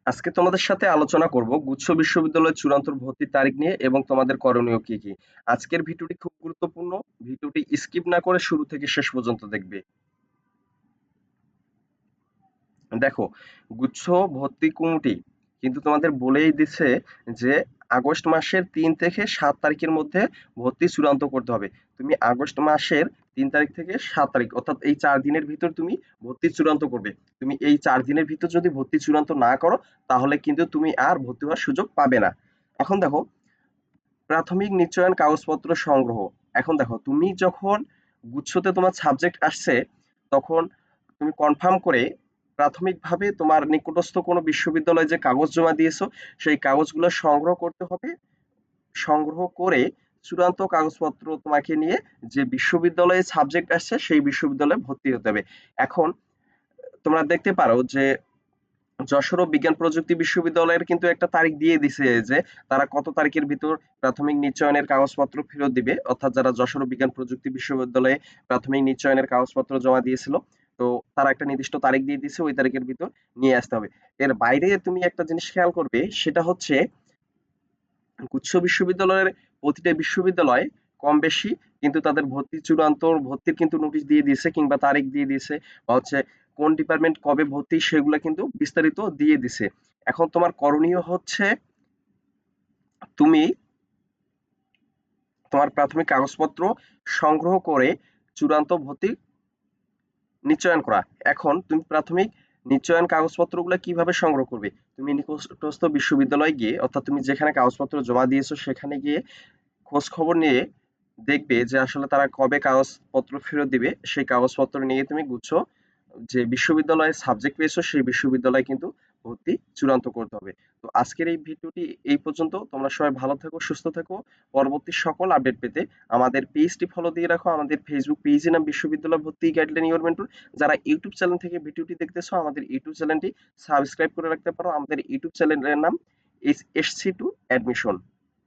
আজকে তোমাদের সাথে আলোচনা করব গুচ্ছ বিশ্ববিদ্যালয়ের চূড়ান্ত ভর্তির তারিখ নিয়ে এবং তোমাদের করণীয় কি কি। আজকের ভিডিওটি খুব গুরুত্বপূর্ণ। ভিডিওটি স্কিপ না করে শুরু থেকে শেষ পর্যন্ত দেখবে। দেখো, গুচ্ছ ভর্তি কমিটি কিন্তু তোমাদের বলেই দিছে যে আগস্ট মাসের ৩ থেকে ৭ তারিখের মধ্যে ভর্তি চূড়ান্ত করতে হবে। তুমি আগস্ট মাসের ৩ তারিখ থেকে ৭ তারিখ অর্থাৎ এই ৪ দিনের ভিতর তুমি ভর্তি চূড়ান্ত করবে। তুমি এই ৪ দিনের ভিতর যদি ভর্তি চূড়ান্ত না করো তাহলে কিন্তু তুমি আর ভর্তি হওয়ার সুযোগ পাবে না। এখন দেখো, প্রাথমিক নিশ্চয়ন কাগজপত্র সংগ্রহ। এখন দেখো, তুমি যখন গুচ্ছতে তোমার সাবজেক্ট আসছে তখন তুমি কনফার্ম করে প্রাথমিকভাবে তোমার নিকটস্থ কোনো বিশ্ববিদ্যালয়ে যে কাগজ জমা দিয়েছো সেই কাগজগুলো সংগ্রহ করতে হবে। সংগ্রহ করে চূড়ান্ত কাগজপত্র তোমাকে নিয়ে যে বিশ্ববিদ্যালয়ে সাবজেক্ট আসছে সেই বিশ্ববিদ্যালয়ে ভর্তি হতে হবে। এখন তোমরা দেখতে পারো যে যশোর ও বিজ্ঞান প্রযুক্তি বিশ্ববিদ্যালয়ের কিন্তু একটা তারিখ দিয়ে দিছে যে তারা কত তারিখের ভিতর প্রাথমিক নিশ্চয়নের কাগজপত্র ফেরত দিবে, অর্থাৎ যারা যশোর ও বিজ্ঞান প্রযুক্তি বিশ্ববিদ্যালয়ে প্রাথমিক নিশ্চয়নের কাগজপত্র জমা দিয়েছিল তো তারা একটা নির্দিষ্ট তারিখ দিয়ে দিছে ওই তারিখের ভিতর নিয়ে আসতে হবে। এর বাইরে তুমি একটা জিনিস খেয়াল করবে, সেটা হচ্ছে গুচ্ছ বিশ্ববিদ্যালয়ের প্রতিটা বিশ্ববিদ্যালয় কম বেশি কিন্তু তাদের ভর্তি চূড়ান্ত ভর্তির কিন্তু নোটিশ দিয়ে দিয়েছে কিংবা তারিখ দিয়ে দিয়েছে বা হচ্ছে কোন ডিপার্টমেন্ট কবে ভর্তি সেগুলো কিন্তু বিস্তারিত দিয়ে দিছে। এখন তোমার করণীয় হচ্ছে তুমি তোমার প্রাথমিক কাগজপত্র সংগ্রহ করে চূড়ান্ত ভর্তি নিশ্চয়ন করা। এখন তুমি প্রাথমিক নিশ্চয়ন কাগজপত্রগুলো কিভাবে সংগ্রহ করবে? তুমি নিকটস্থ বিশ্ববিদ্যালয়ে গিয়ে অর্থাৎ তুমি যেখানে কাগজপত্র জমা দিয়েছো সেখানে গিয়ে খোঁজ খবর নিয়ে দেখবে যে আসলে তারা কবে কাগজপত্র ফেরত দিবে। সেই কাগজপত্র নিয়ে তুমি গুচ্ছ যে বিশ্ববিদ্যালয়ে সাবজেক্ট পেয়েছো সেই বিশ্ববিদ্যালয়ে কিন্তু ভর্তি চূড়ান্ত করতে হবে। তো আজকের এই ভিডিওটি এই পর্যন্ত। তোমরা সবাই ভালো থেকো, সুস্থ থেকো। পরবর্তী সকল আপডেট পেতে আমাদের পেজটি ফলো দিয়ে রাখো। আমাদের ফেসবুক পেজের নাম বিশ্ববিদ্যালয় ভর্তি গাইডলাইন ইওর মেন্টর। যারা ইউটিউব চ্যানেল থেকে ভিডিওটি দেখতেছো আমাদের ইউটিউব চ্যানেলটি সাবস্ক্রাইব করে রাখতে পারো। আমাদের ইউটিউব চ্যানেলের নাম SC2 অ্যাডমিশন।